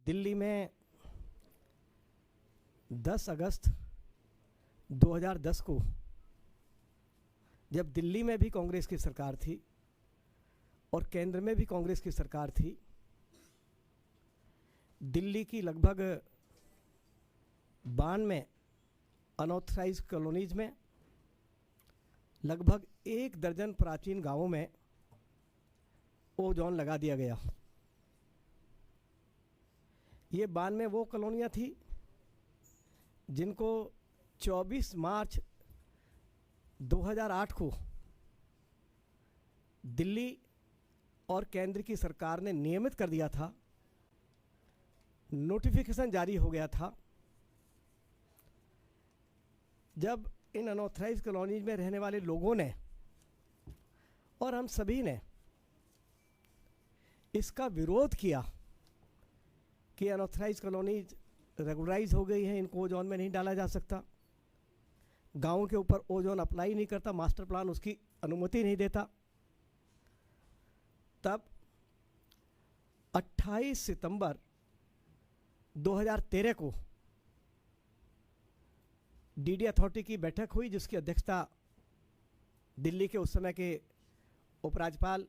दिल्ली में 10 अगस्त 2010 को जब दिल्ली में भी कांग्रेस की सरकार थी और केंद्र में भी कांग्रेस की सरकार थी, दिल्ली की लगभग 92 अनऑथराइज्ड कॉलोनीज में लगभग 1 दर्जन प्राचीन गांवों में ओजोन लगा दिया गया। ये 92 वो कॉलोनियाँ थी जिनको 24 मार्च 2008 को दिल्ली और केंद्र की सरकार ने नियमित कर दिया था, नोटिफिकेशन जारी हो गया था। जब इन अनऑथराइज्ड कॉलोनीज में रहने वाले लोगों ने और हम सभी ने इसका विरोध किया कि अनऑथराइज्ड कॉलोनीज रेगुलराइज हो गई हैं, इनको ओजोन में नहीं डाला जा सकता, गाँव के ऊपर ओजोन अप्लाई नहीं करता, मास्टर प्लान उसकी अनुमति नहीं देता, तब 28 सितंबर 2013 को डीडी अथॉरिटी की बैठक हुई, जिसकी अध्यक्षता दिल्ली के उस समय के उपराज्यपाल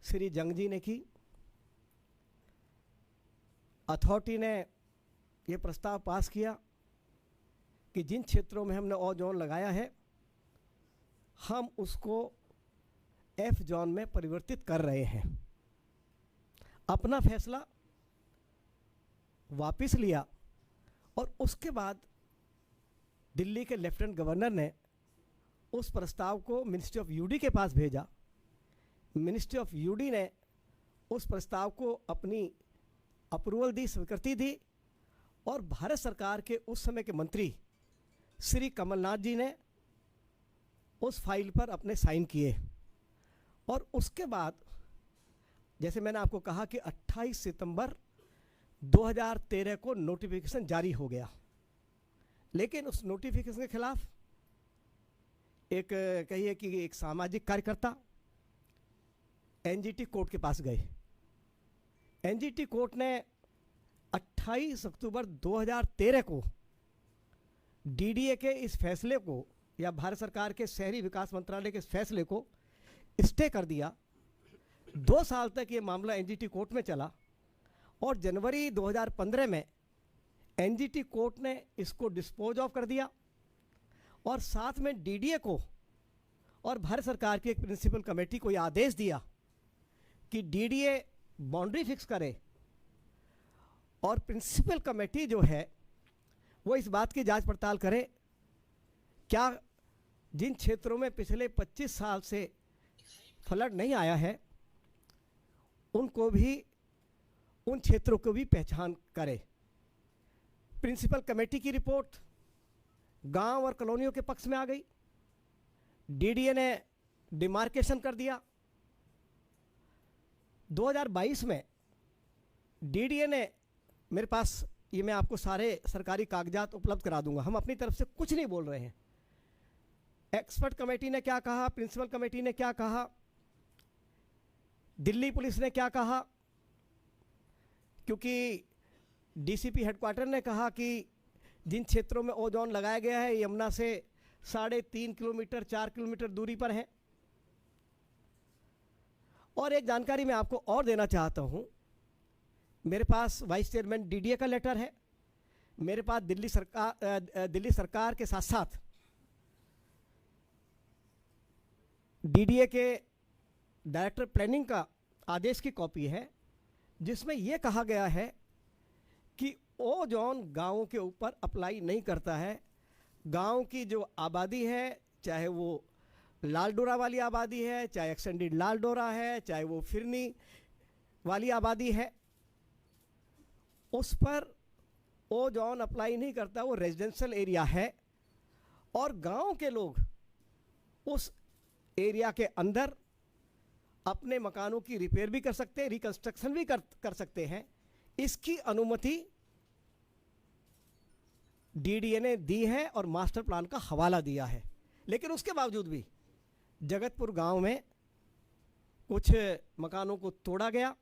श्री जंग जी ने की। अथॉरिटी ने ये प्रस्ताव पास किया कि जिन क्षेत्रों में हमने ओजोन लगाया है हम उसको एफ जोन में परिवर्तित कर रहे हैं। अपना फैसला वापस लिया और उसके बाद दिल्ली के लेफ्टिनेंट गवर्नर ने उस प्रस्ताव को मिनिस्ट्री ऑफ यूडी के पास भेजा। मिनिस्ट्री ऑफ यूडी ने उस प्रस्ताव को अपनी अप्रूवल दी, स्वीकृति दी और भारत सरकार के उस समय के मंत्री श्री कमलनाथ जी ने उस फाइल पर अपने साइन किए। और उसके बाद जैसे मैंने आपको कहा कि 28 सितंबर 2013 को नोटिफिकेशन जारी हो गया, लेकिन उस नोटिफिकेशन के खिलाफ एक कहिए कि एक सामाजिक कार्यकर्ता एनजीटी कोर्ट के पास गए। एनजीटी कोर्ट ने 28 अक्टूबर 2013 को डीडीए के इस फैसले को या भारत सरकार के शहरी विकास मंत्रालय के इस फैसले को स्टे कर दिया। 2 साल तक ये मामला एनजीटी कोर्ट में चला और जनवरी 2015 में एनजीटी कोर्ट ने इसको डिस्पोज ऑफ कर दिया और साथ में डीडीए को और भारत सरकार की एक प्रिंसिपल कमेटी को यह आदेश दिया कि डीडीए बाउंड्री फिक्स करे और प्रिंसिपल कमेटी जो है वो इस बात की जांच पड़ताल करे क्या जिन क्षेत्रों में पिछले 25 साल से फ्लड नहीं आया है उनको भी, उन क्षेत्रों को भी पहचान करे। प्रिंसिपल कमेटी की रिपोर्ट गांव और कॉलोनियों के पक्ष में आ गई। डीडीए ने डिमार्केशन कर दिया। 2022 में डीडीए ने, मेरे पास ये मैं आपको सारे सरकारी कागजात उपलब्ध करा दूंगा, हम अपनी तरफ से कुछ नहीं बोल रहे हैं। एक्सपर्ट कमेटी ने क्या कहा, प्रिंसिपल कमेटी ने क्या कहा, दिल्ली पुलिस ने क्या कहा, क्योंकि डीसीपी हेडक्वार्टर ने कहा कि जिन क्षेत्रों में ओजोन लगाया गया है यमुना से 3.5 किलोमीटर 4 किलोमीटर दूरी पर है। और एक जानकारी मैं आपको और देना चाहता हूं, मेरे पास वाइस चेयरमैन डीडीए का लेटर है, मेरे पास दिल्ली सरकार के साथ साथ डीडीए के डायरेक्टर प्लानिंग का आदेश की कॉपी है, जिसमें यह कहा गया है कि ओजोन गांवों के ऊपर अप्लाई नहीं करता है। गांव की जो आबादी है, चाहे वो लाल डोरा वाली आबादी है, चाहे एक्सटेंडेड लाल डोरा है, चाहे वो फिरनी वाली आबादी है, उस पर ओजोन अप्लाई नहीं करता। वो रेजिडेंशियल एरिया है और गांव के लोग उस एरिया के अंदर अपने मकानों की रिपेयर भी कर सकते हैं, रिकंस्ट्रक्शन भी कर सकते हैं। इसकी अनुमति डीडीए ने दी है और मास्टर प्लान का हवाला दिया है। लेकिन उसके बावजूद भी जगतपुर गांव में कुछ मकानों को तोड़ा गया,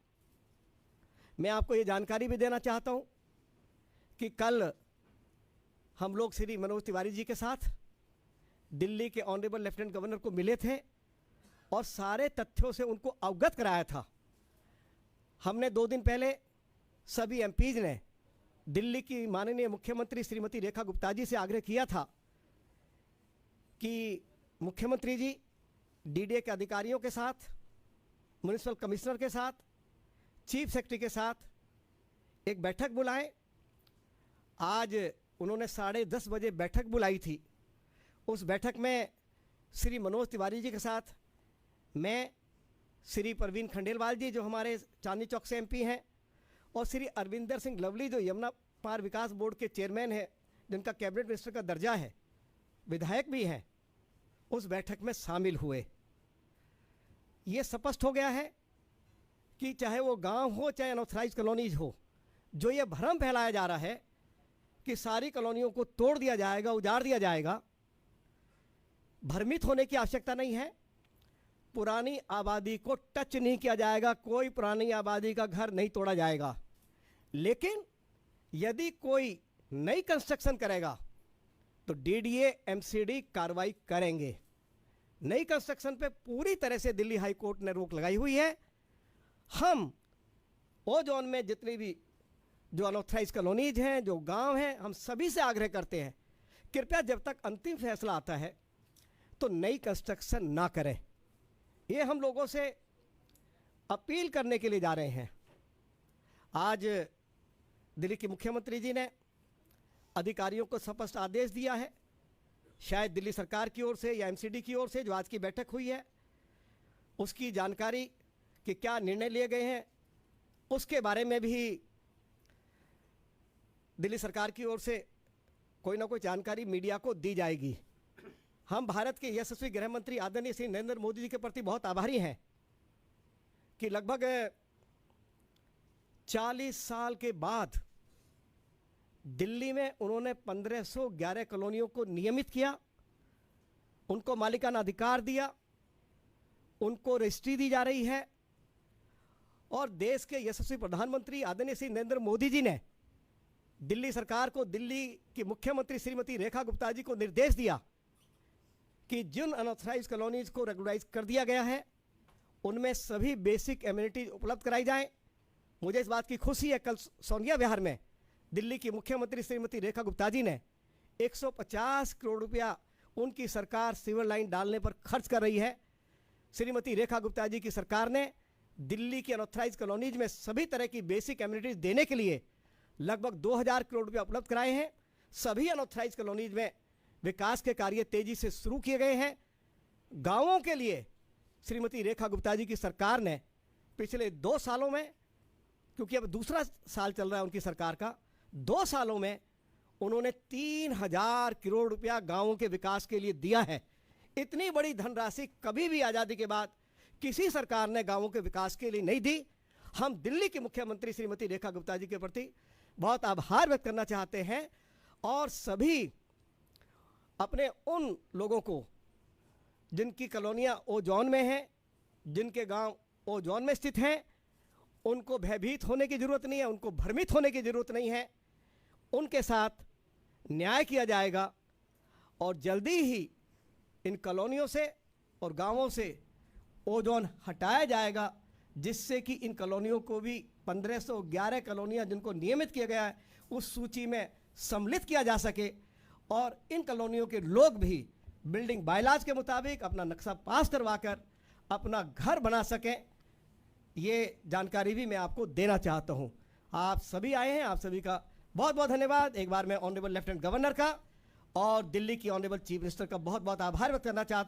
मैं आपको ये जानकारी भी देना चाहता हूँ कि कल हम लोग श्री मनोज तिवारी जी के साथ दिल्ली के ऑनरेबल लेफ्टिनेंट गवर्नर को मिले थे और सारे तथ्यों से उनको अवगत कराया था। हमने 2 दिन पहले सभी एमपीज ने दिल्ली की माननीय मुख्यमंत्री श्रीमती रेखा गुप्ता जी से आग्रह किया था कि मुख्यमंत्री जी डीडीए के अधिकारियों के साथ, म्युनिसिपल कमिश्नर के साथ, चीफ सेक्रेटरी के साथ एक बैठक बुलाएं। आज उन्होंने 10:30 बजे बैठक बुलाई थी। उस बैठक में श्री मनोज तिवारी जी के साथ मैं, श्री परवीन खंडेलवाल जी जो हमारे चांदनी चौक से एमपी हैं, और श्री अरविंदर सिंह लवली जो यमुना पार विकास बोर्ड के चेयरमैन हैं, जिनका कैबिनेट मिनिस्टर का दर्जा है, विधायक भी हैं, उस बैठक में शामिल हुए। ये स्पष्ट हो गया है कि चाहे वो गांव हो चाहे अनऑथराइज कॉलोनीज हो, जो ये भ्रम फैलाया जा रहा है कि सारी कॉलोनियों को तोड़ दिया जाएगा, उजाड़ दिया जाएगा, भ्रमित होने की आवश्यकता नहीं है। पुरानी आबादी को टच नहीं किया जाएगा, कोई पुरानी आबादी का घर नहीं तोड़ा जाएगा। लेकिन यदि कोई नई कंस्ट्रक्शन करेगा तो डीडीए एमसीडी कार्रवाई करेंगे। नई कंस्ट्रक्शन पे पूरी तरह से दिल्ली हाई कोर्ट ने रोक लगाई हुई है। हम ओ जोन में जितनी भी जो अनऑथराइज कॉलोनीज हैं, जो गांव हैं, हम सभी से आग्रह करते हैं कृपया जब तक अंतिम फैसला आता है तो नई कंस्ट्रक्शन ना करें। ये हम लोगों से अपील करने के लिए जा रहे हैं। आज दिल्ली के मुख्यमंत्री जी ने अधिकारियों को स्पष्ट आदेश दिया है, शायद दिल्ली सरकार की ओर से या एमसीडी की ओर से जो आज की बैठक हुई है उसकी जानकारी कि क्या निर्णय लिए गए हैं, उसके बारे में भी दिल्ली सरकार की ओर से कोई ना कोई जानकारी मीडिया को दी जाएगी। हम भारत के यशस्वी गृह मंत्री आदरणीय श्री नरेंद्र मोदी जी के प्रति बहुत आभारी हैं कि लगभग 40 साल के बाद दिल्ली में उन्होंने 1511 कॉलोनियों को नियमित किया, उनको मालिकाना अधिकार दिया, उनको रजिस्ट्री दी जा रही है। और देश के यशस्वी प्रधानमंत्री आदरणीय श्री नरेंद्र मोदी जी ने दिल्ली सरकार को, दिल्ली की मुख्यमंत्री श्रीमती रेखा गुप्ता जी को निर्देश दिया कि जिन अनऑथराइज कॉलोनीज को रेगुलराइज कर दिया गया है उनमें सभी बेसिक एमिनिटीज उपलब्ध कराई जाएं। मुझे इस बात की खुशी है, कल सोनिया विहार में दिल्ली की मुख्यमंत्री श्रीमती रेखा गुप्ता जी ने 150 करोड़ रुपया उनकी सरकार सीवर लाइन डालने पर खर्च कर रही है। श्रीमती रेखा गुप्ता जी की सरकार ने दिल्ली की अनऑथराइज कॉलोनीज में सभी तरह की बेसिक एमिनिटीज देने के लिए लगभग 2000 करोड़ रुपया उपलब्ध कराए हैं। सभी अनऑथराइज कॉलोनीज में विकास के कार्य तेजी से शुरू किए गए हैं। गांवों के लिए श्रीमती रेखा गुप्ता जी की सरकार ने पिछले 2 सालों में, क्योंकि अब दूसरा साल चल रहा है उनकी सरकार का, 2 सालों में उन्होंने 3000 करोड़ रुपया गांवों के विकास के लिए दिया है। इतनी बड़ी धनराशि कभी भी आज़ादी के बाद किसी सरकार ने गांवों के विकास के लिए नहीं दी। हम दिल्ली की मुख्यमंत्री श्रीमती रेखा गुप्ता जी के प्रति बहुत आभार व्यक्त करना चाहते हैं और सभी अपने उन लोगों को जिनकी कॉलोनियाँ ओ जोन में हैं, जिनके गांव ओ जोन में स्थित हैं, उनको भयभीत होने की ज़रूरत नहीं है, उनको भ्रमित होने की ज़रूरत नहीं है। उनके साथ न्याय किया जाएगा और जल्दी ही इन कॉलोनियों से और गांवों से ओ जोन हटाया जाएगा, जिससे कि इन कॉलोनियों को भी 1511 कॉलोनियाँ जिनको नियमित किया गया है उस सूची में सम्मिलित किया जा सके और इन कॉलोनियों के लोग भी बिल्डिंग बायलाज के मुताबिक अपना नक्शा पास करवाकर अपना घर बना सकें। ये जानकारी भी मैं आपको देना चाहता हूँ। आप सभी आए हैं, आप सभी का बहुत बहुत धन्यवाद। एक बार मैं ऑनरेबल लेफ्टिनेंट गवर्नर का और दिल्ली की ऑनरेबल चीफ मिनिस्टर का बहुत बहुत आभार व्यक्त करना चाहता हूँ।